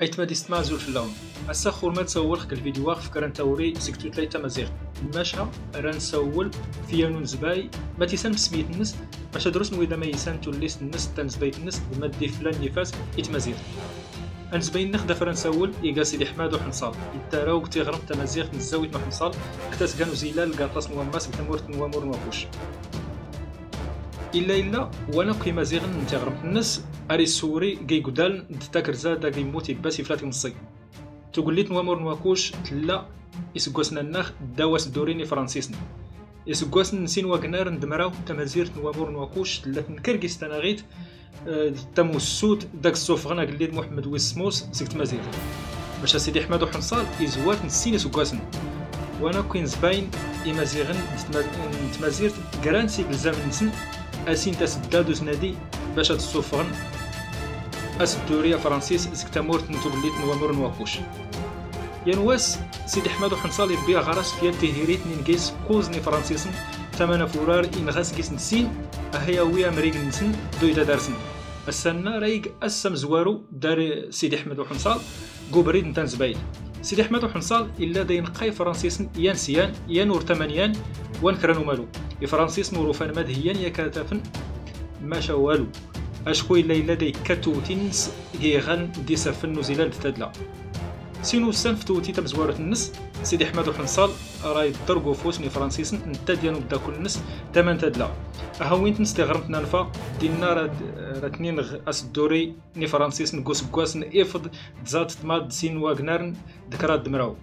أيت ما ديستما زول في اللون أسا خورمات سول خك الفيديو فكرن توري سكتو تلايتا مزيغ ماشا ران سول في يانون زباي ما تيسان بسميت النس باش دروس وإذا ما يسان توليس النس تنزبيت النس بما دي فلان يفاس إتمزيغ أنزبين نخدا فران سول إيقا سيدي حماد وحنصال يتاراو كتيغرم تمزيغ نزاويت محنصال كتاس كانو زيلال قاطاس نواماس بتمورت نوامور نوابوش إلا وانا كيما زيغن نتغرم الناس أري السوري كي قدال نتاكر زادا كي موتي باسي فلاتي نصي تقول ليت نوامور نواكوش تلا يسقوسنا الناخ داواس دوريني فرانسيسنا يسقوسنا نسين واقنار ندمراو تمازيرت نوامور نواكوش تلا نكركيس تناغيت تمو السود داك السوفغنا قليد محمد ويسموس سكت مزير باش سيدي حماد وحنصال يزوات نسين يسقوسنا وانا كوين زباين إمازيغن نتمازيرت كرانسي بزاف نسن أسين تسدادو سنادي باش تسوفغن الدورية فرانسيس سكتامورت نتوبليت نوامور نواكوش ينواس سيدي حماد وحنصال يبيع غراس فيا تهيريت نينكيس كوزني فرانسيسن ثمانة فورار إن غاس كيس نسين أهيا ويا مريق نسن دويدا دارسن السنة رايق أسم زوارو دار سيدي حماد وحنصال قوبريد نتان زبايد سيدي حماد وحنصال إلا داين قاي فرانسيسن يان سيان يان نور تمانيان وانكرانو مالو فرانسيس نوروفان مدهيان يكاتفن ماشا والو اشكو إلا داي كاتو تنس غيغان دي سفن نوزيلان تتدلا سينو سان فتوتي تمزوارة النس سيدي حماد وحنصال راي الضرقو فوسني فرانسيسن نتا ديالو بدا كل النس تمن تدلا هاوين تنس تغرمتنا نفا دينا راتنين اس الدوري ني فرانسيسن قوس قواسن افض تزاد تماد سين واغنارن ذكرات دمراو